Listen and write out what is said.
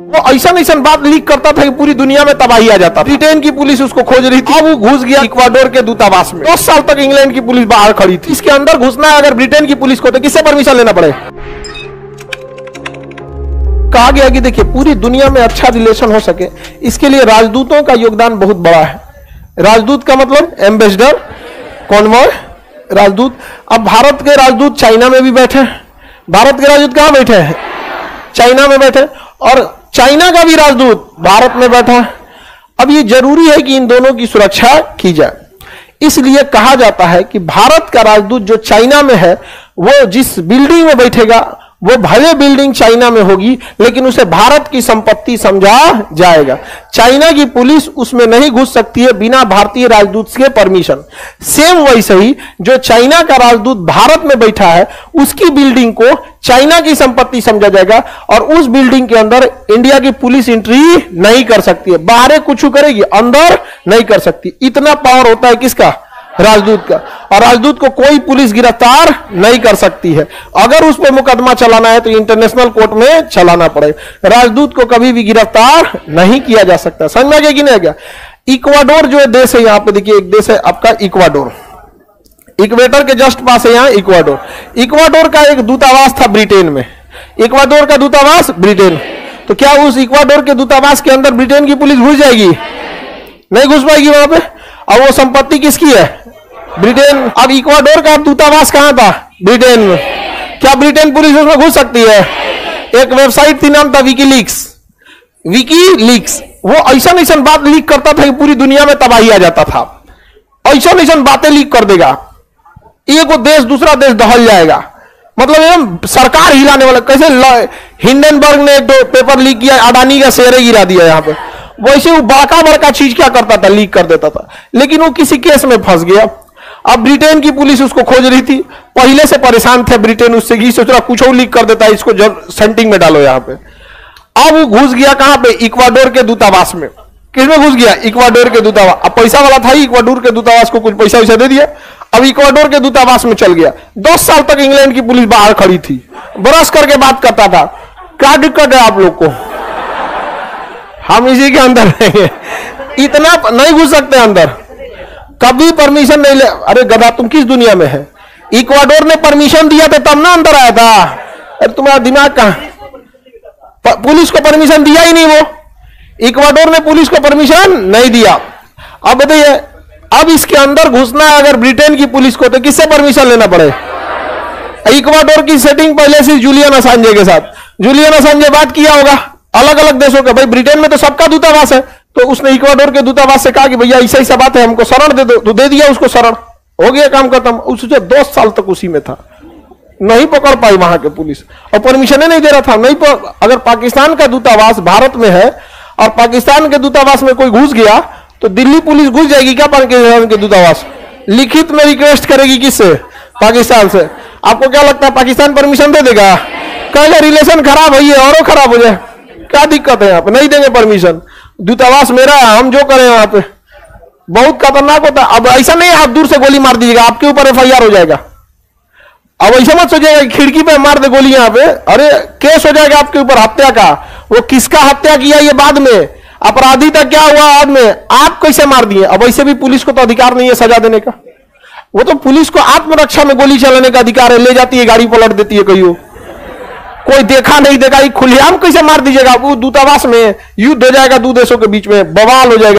वो ऐसा बात लीक करता था कि पूरी दुनिया में तबाही आ जाता। ब्रिटेन की पुलिस उसको खोज रही थी, अब वो घुस गया इक्वाडोर के दूतावास में। 10 साल तक इंग्लैंड की पुलिस बाहर खड़ी थी। इसके अंदर घुसना है अगर ब्रिटेन की पुलिस को तो किससे परमिशन लेना पड़े? कहा गया कि देखिए पूरी दुनिया में अच्छा रिलेशन हो सके इसके लिए राजदूतों का योगदान बहुत बड़ा है। राजदूत का मतलब एम्बेसडर, कॉन्वॉय, राजदूत। अब भारत के राजदूत चाइना में भी बैठे हैं। भारत के राजदूत कहां बैठे हैं? चाइना में बैठे। और चाइना का भी राजदूत भारत में बैठा है। अब ये जरूरी है कि इन दोनों की सुरक्षा की जाए, इसलिए कहा जाता है कि भारत का राजदूत जो चाइना में है वो जिस बिल्डिंग में बैठेगा वो भले बिल्डिंग चाइना में होगी लेकिन उसे भारत की संपत्ति समझा जाएगा। चाइना की पुलिस उसमें नहीं घुस सकती है बिना भारतीय राजदूत के परमिशन। सेम वैसे ही जो चाइना का राजदूत भारत में बैठा है उसकी बिल्डिंग को चाइना की संपत्ति समझा जाएगा और उस बिल्डिंग के अंदर इंडिया की पुलिस एंट्री नहीं कर सकती है। बाहर कुछ करेगी, अंदर नहीं कर सकती। इतना पावर होता है किसका? राजदूत का। और राजदूत को कोई पुलिस गिरफ्तार नहीं कर सकती है। अगर उस पर मुकदमा चलाना है तो इंटरनेशनल कोर्ट में चलाना पड़ेगा। राजदूत को कभी भी गिरफ्तार नहीं किया जा सकता। समझ में आ गया कि नहीं आ गया? इक्वाडोर जो देश है, यहां पे देखिए एक देश है आपका इक्वाडोर, इक्वेटर के जस्ट पास है यहां इक्वाडोर। इक्वाडोर का एक दूतावास था ब्रिटेन में। इक्वाडोर का दूतावास ब्रिटेन। तो क्या उस इक्वाडोर के दूतावास के अंदर ब्रिटेन की पुलिस घुस जाएगी? नहीं घुस पाएगी वहां पे। और वो संपत्ति किसकी है? ब्रिटेन। अब इक्वाडोर का दूतावास कहां था? ब्रिटेन में। क्या ब्रिटेन पुलिस उसमें घुस सकती है? एक वेबसाइट थी, नाम था विकीलीक्स। विकीलीक्स वो ऐसा बात लीक करता था कि पूरी दुनिया में तबाही आ जाता था। ऐसा बातें लीक कर देगा, एक देश दूसरा देश दहल जाएगा। मतलब एकदम सरकार हिलाने वाला। कैसे हिंडनबर्ग ने एक पेपर लीक किया, अडानी का शेयर गिरा दिया यहां पे। वैसे वो बड़का चीज क्या करता था? लीक कर देता था। लेकिन वो किसी केस में फंस गया। अब ब्रिटेन की पुलिस उसको खोज रही थी। पहले से परेशान थे ब्रिटेन उससे कि सोच रहा कुछ और लीक कर देता है, इसको जब सेंटिंग में डालो यहां पे। अब वो घुस गया कहां पे? इक्वाडोर के दूतावास में। किसमें घुस गया? इक्वाडोर के दूतावास। अब पैसा वाला था, इक्वाडोर के दूतावास को कुछ पैसा वैसा दे दिया। अब इक्वाडोर के दूतावास में चल गया। 10 साल तक इंग्लैंड की पुलिस बाहर खड़ी थी, बरस करके बात करता था। क्या दिक्कत है आप लोग को? हम इसी के अंदर रहेंगे। इतना नहीं घुस सकते अंदर, कभी परमिशन नहीं ले। अरे गधा, तुम किस दुनिया में है? इक्वाडोर ने परमिशन दिया था तब ना अंदर आया था। अरे तुम्हारा दिमाग कहां? पुलिस को परमिशन दिया ही नहीं वो। इक्वाडोर ने पुलिस को परमिशन नहीं दिया। अब बताइए, अब इसके अंदर घुसना है अगर ब्रिटेन की पुलिस को तो किससे परमिशन लेना पड़े? इक्वाडोर की सेटिंग पहले से जूलियन असांजे के साथ। जूलियन असांजे बात किया होगा अलग अलग देशों का। भाई ब्रिटेन में तो सबका दूतावास है, तो उसने इक्वाडोर के दूतावास से कहा कि भैया ऐसा बात है, हमको शरण दे दो। तो दे दिया उसको शरण, हो गया काम खत्म। उससे 10 साल तक उसी में था, नहीं पकड़ पाई वहां के पुलिस और परमिशन नहीं दे रहा था। नहीं अगर पाकिस्तान का दूतावास भारत में है और पाकिस्तान के दूतावास में कोई घुस गया तो दिल्ली पुलिस घुस जाएगी क्या पाकिस्तान के दूतावास? लिखित में रिक्वेस्ट करेगी किससे? पाकिस्तान से। आपको क्या लगता है पाकिस्तान परमिशन दे देगा? कहेगा रिलेशन खराब है, ये और खराब हो जाए। क्या दिक्कत है? यहाँ पे नहीं देंगे परमिशन। दूतावास मेरा है, हम जो करें वहां पे। बहुत खतरनाक होता है। अब ऐसा नहीं है आप दूर से गोली मार दीजिएगा, आपके ऊपर FIR हो जाएगा। अब ऐसा मत सोचिएगा खिड़की पे मार दे गोली यहाँ पे, अरे केस हो जाएगा आपके ऊपर हत्या का। वो किसका हत्या किया ये बाद में, अपराधी तक क्या हुआ बाद में, आप कैसे मार दिए। अब ऐसे भी पुलिस को तो अधिकार नहीं है सजा देने का। वो तो पुलिस को आत्मरक्षा में गोली चलाने का अधिकार है। ले जाती है, गाड़ी पलट देती है कहीं, कोई देखा नहीं देखा, खुलेआम कैसे मार दीजिएगा? वो दूतावास में युद्ध हो जाएगा, दो देशों के बीच में बवाल हो जाएगा।